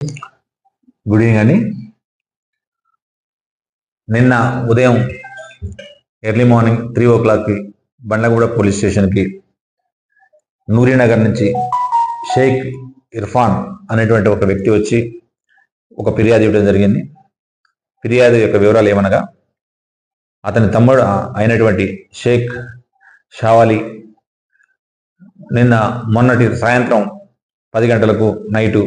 Good evening అండి. నిన్న ఉదయం early morning 3 o'clock Bandlaguda police స్టేషన్కి నూరీనగర్ నుంచి షేక్ ఇర్ఫాన్ అనేటువంటి ఒక వ్యక్తి వచ్చి ఒక ఫిర్యాదు ఇవ్వడం జరిగింది. ఫిర్యాదు యొక్క వివరాలు ఏమనగా, అతని తమ్ముడు అయినటువంటి షేక్ షావాలి నిన్న మొన్నటి సాయంత్రం 10 గంటలకు నైటు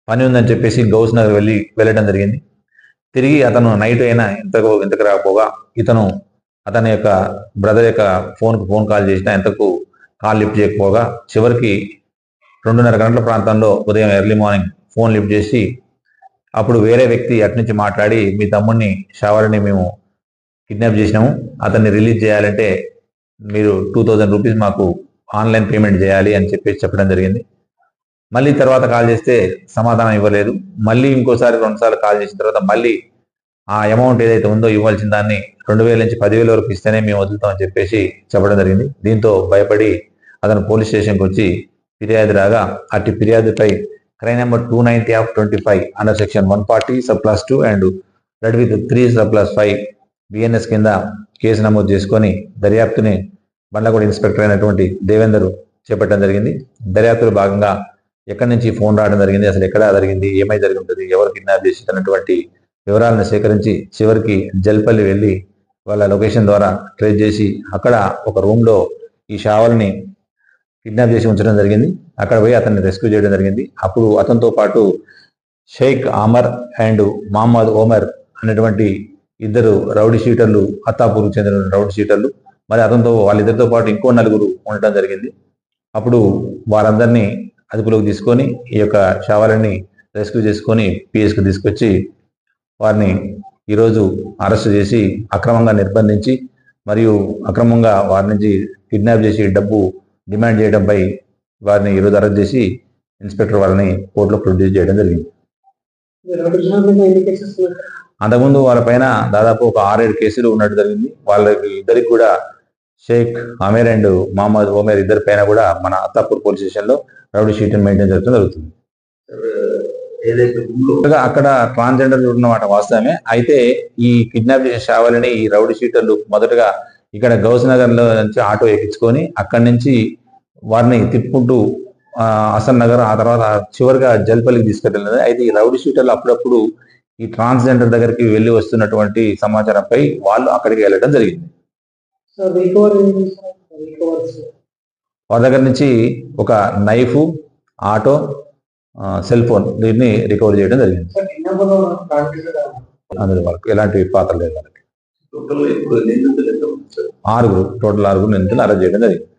పని ఉందని చెప్పేసి గౌస్ నగర్ వెళ్ళడం జరిగింది. తిరిగి అతను నైట్ అయినా ఇంతకు రాకపోగా ఇతను అతని యొక్క బ్రదర్ యొక్క ఫోన్ కాల్ చేసినా ఇంతకు కాల్ లిఫ్ట్ చేయకపోగా చివరికి 2:30 గంటల ప్రాంతంలో ఉదయం ఎర్లీ మార్నింగ్ ఫోన్ లిఫ్ట్ చేసి అప్పుడు వేరే వ్యక్తి అట్నుంచి మాట్లాడి, మీ తమ్ముడిని షావరిని మేము కిడ్నాప్ చేసినాము, అతన్ని రిలీజ్ చేయాలంటే మీరు 2000 రూపీస్ మాకు ఆన్లైన్ పేమెంట్ చేయాలి అని చెప్పేసి చెప్పడం జరిగింది. మళ్ళీ తర్వాత కాల్ చేస్తే సమాధానం ఇవ్వలేదు. మళ్ళీ ఇంకోసారి 2 సార్లు కాల్ చేసిన తర్వాత మళ్ళీ ఆ అమౌంట్ ఏదైతే ఉందో ఇవ్వాల్సిన దాన్ని 2000 నుంచి 10,000 వరకు ఇస్తేనే మేము వదులుతామని చెప్పేసి చెప్పడం జరిగింది. దీంతో భయపడి అతను పోలీస్ స్టేషన్కి వచ్చి ఫిర్యాదు రాగా అట్టి ఫిర్యాదుపై crime number 290/25 under section 140(2) and read with 3(5) BNS కింద కేసు నమోదు చేసుకొని దర్యాప్తుని బండ్లగూడ ఇన్స్పెక్టర్ అయినటువంటి దేవేందర్ చేపట్టడం జరిగింది. దర్యాప్తులో భాగంగా ఎక్కడి నుంచి ఫోన్ రావడం జరిగింది, అసలు ఎక్కడ జరిగింది, ఏమై జరిగి ఉంటుంది, ఎవరు కిడ్నాప్ చేసి అన్నటువంటి వివరాలను సేకరించి చివరికి జల్పల్లి వెళ్ళి వాళ్ళ లొకేషన్ ద్వారా ట్రేస్ చేసి అక్కడ ఒక రూమ్లో ఈ షావల్ని కిడ్నాప్ చేసి ఉంచడం జరిగింది. అక్కడ పోయి అతన్ని రెస్క్యూ చేయడం జరిగింది. అప్పుడు అతనితో పాటు షేక్ ఆమర్ అండ్ మహమ్మద్ ఓమర్ అనేటువంటి ఇద్దరు రౌడీ షీటర్లు, అత్తాపూర్కు చెందిన రౌడీ షీటర్లు, మరి అతనితో వాళ్ళిద్దరితో పాటు ఇంకో 4 ఉండటం జరిగింది. అప్పుడు వారందరినీ అదుపులోకి తీసుకొని ఈ యొక్క షావలని రెస్క్యూ చేసుకొని పిఎస్కి తీసుకొచ్చి వారిని ఈరోజు అరెస్ట్ చేసి అక్రమంగా నిర్బంధించి మరియు అక్రమంగా వారి నుంచి కిడ్నాప్ చేసి డబ్బు డిమాండ్ చేయడంపై వారిని ఈరోజు అరెస్ట్ చేసి ఇన్స్పెక్టర్ వారిని కోర్టులో ప్రొడ్యూస్ చేయడం జరిగింది. అంతకుముందు వాళ్ళపైన దాదాపు ఒక 6-7 కేసులు ఉన్నట్టు జరిగింది. వాళ్ళకి ఇద్దరికి కూడా షేక్ అమీర్ అండ్ మహమ్మద్ ఓమర్ ఇద్దరి పైన కూడా మన అత్తాపూర్ పోలీస్ స్టేషన్లో రౌడీ షీటర్ మెయింటైన్ చేయడం జరుగుతుంది. అక్కడ ట్రాన్స్జెండర్ ఉన్నమాట వాస్తవమే. అయితే ఈ కిడ్నాప్ చేసిన షావలిని ఈ రౌడీ షీటర్లు మొదటగా ఇక్కడ గౌస్ నగర్ లో నుంచి ఆటో ఎక్కించుకొని అక్కడి నుంచి వారిని తిప్పుకుంటూ హసన్ నగర్, ఆ తర్వాత చివరిగా జల్పల్లికి తీసుకెళ్ళినది. అయితే ఈ రౌడీ షీటర్లు అప్పుడప్పుడు ఈ ట్రాన్స్జెండర్ దగ్గరికి వెళ్ళి వస్తున్నటువంటి సమాచారంపై వాళ్ళు అక్కడికి వెళ్ళడం జరిగింది. వారి దగ్గర నుంచి ఒక నైఫ్, ఆటో, సెల్ ఫోన్ దీన్ని రికవర్ చేయడం జరిగింది. అందులో వాళ్ళకి ఎలాంటి పాత్ర లేదు. వాళ్ళకి టోటల్ 6 నిందితులు అరెస్ట్ చేయడం జరిగింది.